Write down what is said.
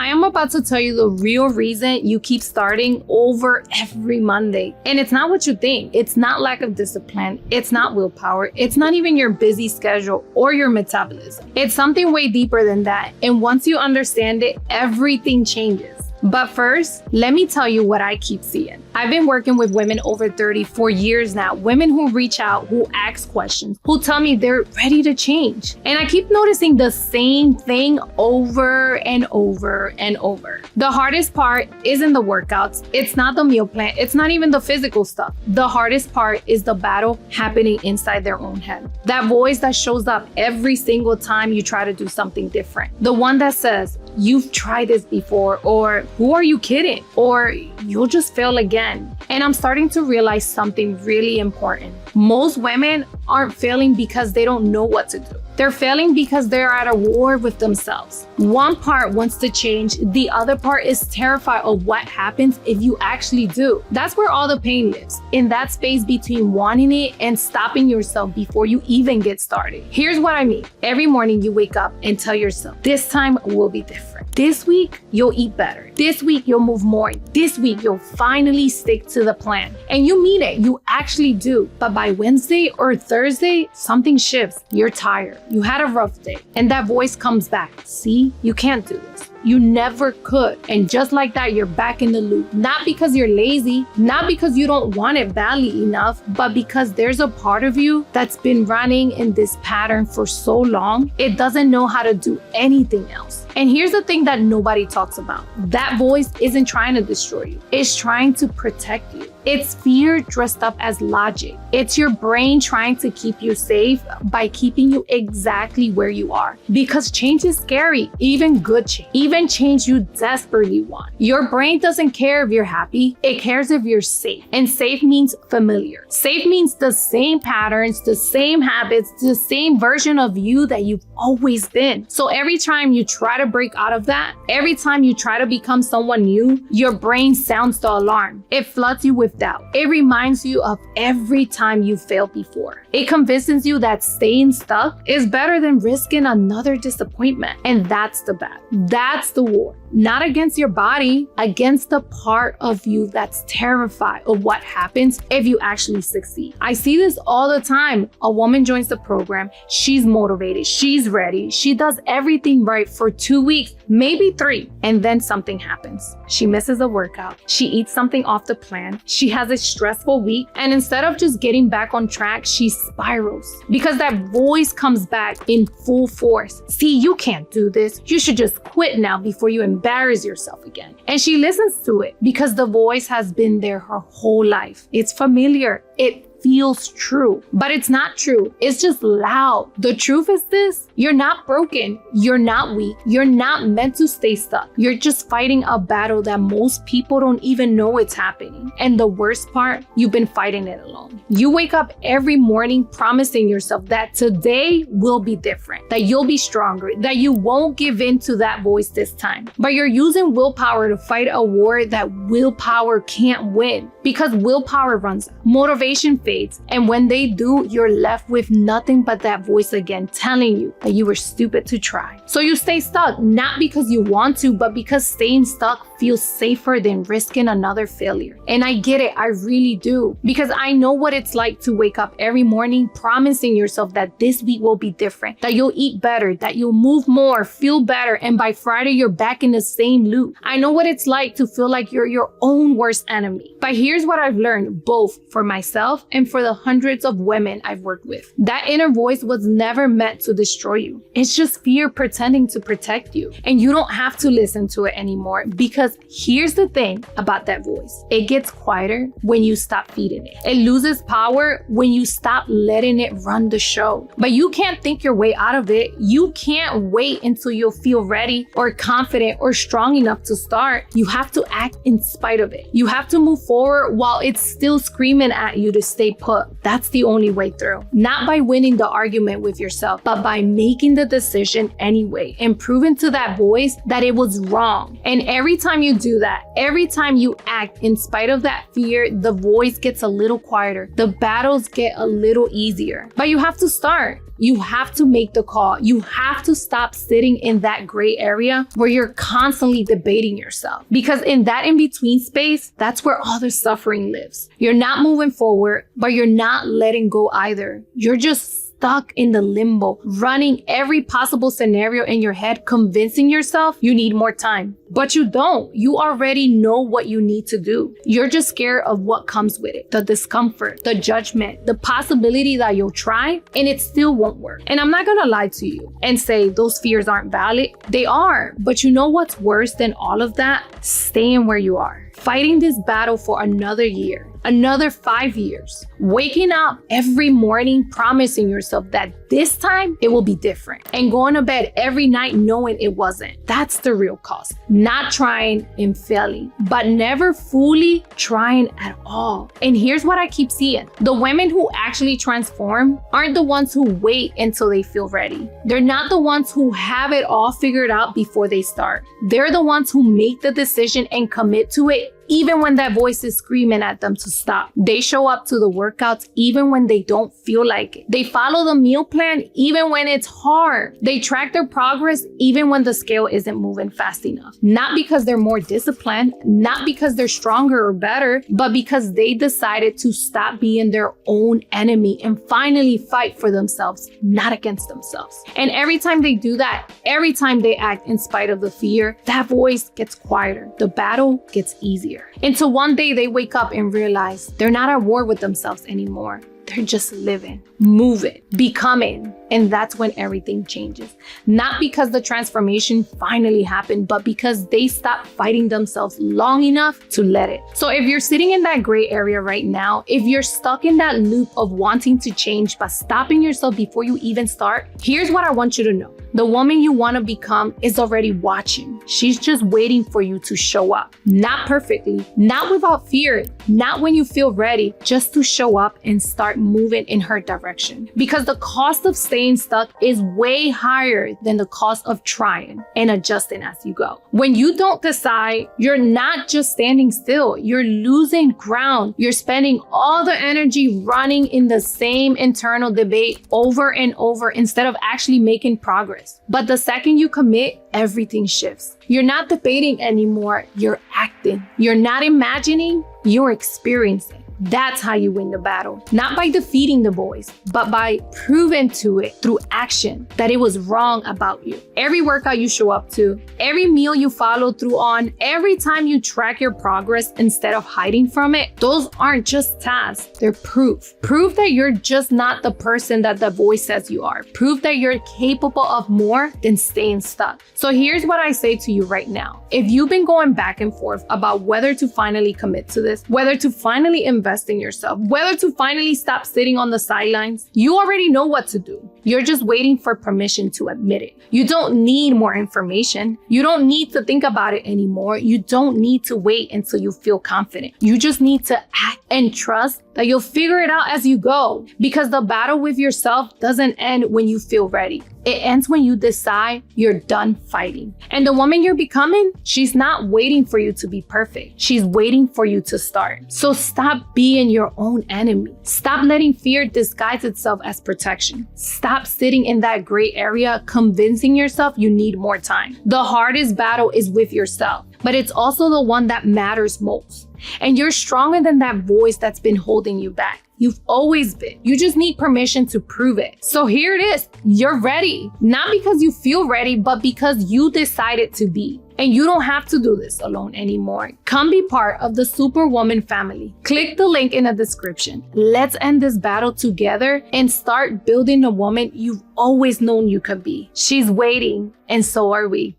I am about to tell you the real reason you keep starting over every Monday. And it's not what you think. It's not lack of discipline. It's not willpower. It's not even your busy schedule or your metabolism. It's something way deeper than that. And once you understand it, everything changes. But first, let me tell you what I keep seeing. I've been working with women over 30 for years now. Women who reach out, who ask questions, who tell me they're ready to change. And I keep noticing the same thing over and over and over. The hardest part isn't the workouts. It's not the meal plan. It's not even the physical stuff. The hardest part is the battle happening inside their own head. That voice that shows up every single time you try to do something different. The one that says, you've tried this before, or who are you kidding? Or you'll just fail again. And I'm starting to realize something really important. Most women aren't failing because they don't know what to do. They're failing because they're at a war with themselves. One part wants to change, the other part is terrified of what happens if you actually do. That's where all the pain lives, in that space between wanting it and stopping yourself before you even get started. Here's what I mean. Every morning you wake up and tell yourself, this time will be different. This week, you'll eat better. This week, you'll move more. This week, you'll finally stick to the plan. And you mean it, you actually do. But by Wednesday or Thursday, something shifts. You're tired. You had a rough day. And that voice comes back. See, you can't do this. You never could. And just like that, you're back in the loop. Not because you're lazy, not because you don't want it badly enough, but because there's a part of you that's been running in this pattern for so long, it doesn't know how to do anything else. And here's the thing that nobody talks about. That voice isn't trying to destroy you. It's trying to protect you. It's fear dressed up as logic. It's your brain trying to keep you safe by keeping you exactly where you are. Because change is scary, even good change, even change you desperately want. Your brain doesn't care if you're happy, it cares if you're safe. And safe means familiar. Safe means the same patterns, the same habits, the same version of you that you've always been. So every time you try to break out of that, every time you try to become someone new, your brain sounds the alarm. It floods you with doubt. It reminds you of every time you failed before. It convinces you that staying stuck is better than risking another disappointment. And that's the battle. That's the war. Not against your body, against the part of you that's terrified of what happens if you actually succeed. I see this all the time. A woman joins the program, she's motivated, she's ready, she does everything right for 2 weeks, maybe 3, and then something happens. She misses a workout, she eats something off the plan, she has a stressful week, and instead of just getting back on track, she spirals because that voice comes back in full force. See, you can't do this. You should just quit now before you embarrass yourself again. And she listens to it because the voice has been there her whole life. It's familiar. It feels true, but it's not true. It's just loud. The truth is this: you're not broken. You're not weak. You're not meant to stay stuck. You're just fighting a battle that most people don't even know it's happening. And the worst part, you've been fighting it alone. You wake up every morning promising yourself that today will be different, that you'll be stronger, that you won't give in to that voice this time. But you're using willpower to fight a war that willpower can't win, because willpower runs out. Motivation fades. And when they do, you're left with nothing but that voice again telling you that you were stupid to try. So you stay stuck, not because you want to, but because staying stuck feels safer than risking another failure. And I get it, I really do. Because I know what it's like to wake up every morning promising yourself that this week will be different, that you'll eat better, that you'll move more, feel better, and by Friday you're back in the same loop. I know what it's like to feel like you're your own worst enemy. But here's what I've learned, both for myself and for the hundreds of women I've worked with. That inner voice was never meant to destroy you. It's just fear pretending to protect you. And you don't have to listen to it anymore, because here's the thing about that voice. It gets quieter when you stop feeding it. It loses power when you stop letting it run the show. But you can't think your way out of it. You can't wait until you'll feel ready or confident or strong enough to start. You have to act in spite of it. You have to move forward while it's still screaming at you to stay put. That's the only way through. Not by winning the argument with yourself, but by making the decision anyway and proving to that voice that it was wrong. And every time you do that, every time you act in spite of that fear, the voice gets a little quieter. The battles get a little easier. But you have to start. You have to make the call. You have to stop sitting in that gray area where you're constantly debating yourself. Because in that in-between space, that's where all the suffering lives. You're not moving forward, but you're not letting go either. You're just stuck in the limbo, running every possible scenario in your head, convincing yourself you need more time. But you don't. You already know what you need to do. You're just scared of what comes with it, the discomfort, the judgment, the possibility that you'll try and it still won't work. And I'm not gonna lie to you and say those fears aren't valid. They are. But you know what's worse than all of that? Staying where you are. Fighting this battle for another year, another 5 years, waking up every morning promising yourself that this time it will be different, and going to bed every night knowing it wasn't. That's the real cost. Not trying and failing, but never fully trying at all. And here's what I keep seeing. The women who actually transform aren't the ones who wait until they feel ready. They're not the ones who have it all figured out before they start. They're the ones who make the decision and commit to it even when that voice is screaming at them to stop. They show up to the workouts even when they don't feel like it. They follow the meal plan even when it's hard. They track their progress even when the scale isn't moving fast enough. Not because they're more disciplined, not because they're stronger or better, but because they decided to stop being their own enemy and finally fight for themselves, not against themselves. And every time they do that, every time they act in spite of the fear, that voice gets quieter. The battle gets easier. Until one day they wake up and realize they're not at war with themselves anymore. They're just living, moving, becoming. And that's when everything changes. Not because the transformation finally happened, but because they stopped fighting themselves long enough to let it. So if you're sitting in that gray area right now, if you're stuck in that loop of wanting to change but stopping yourself before you even start, here's what I want you to know. The woman you want to become is already watching. She's just waiting for you to show up. Not perfectly, not without fear, not when you feel ready, just to show up and start moving in her direction. Because the cost of staying stuck is way higher than the cost of trying and adjusting as you go. When you don't decide, you're not just standing still, you're losing ground. You're spending all the energy running in the same internal debate over and over instead of actually making progress. But the second you commit, everything shifts. You're not debating anymore, you're acting. You're not imagining, you're experiencing. That's how you win the battle. Not by defeating the boys, but by proving to it through action that it was wrong about you. Every workout you show up to, every meal you follow through on, every time you track your progress instead of hiding from it, those aren't just tasks, they're proof. Proof that you're just not the person that the voice says you are. Proof that you're capable of more than staying stuck. So here's what I say to you right now. If you've been going back and forth about whether to finally commit to this, whether to finally invest in yourself, whether to finally stop sitting on the sidelines, you already know what to do. You're just waiting for permission to admit it. You don't need more information. You don't need to think about it anymore. You don't need to wait until you feel confident. You just need to act and trust that you'll figure it out as you go. Because the battle with yourself doesn't end when you feel ready. It ends when you decide you're done fighting. And the woman you're becoming, she's not waiting for you to be perfect. She's waiting for you to start. So stop being your own enemy. Stop letting fear disguise itself as protection. Stop sitting in that gray area, convincing yourself you need more time. The hardest battle is with yourself, but it's also the one that matters most. And you're stronger than that voice that's been holding you back. You've always been. You just need permission to prove it. So here it is. You're ready. Not because you feel ready, but because you decided to be. And you don't have to do this alone anymore. Come be part of the Superwoman family. Click the link in the description. Let's end this battle together and start building the woman you've always known you could be. She's waiting, and so are we.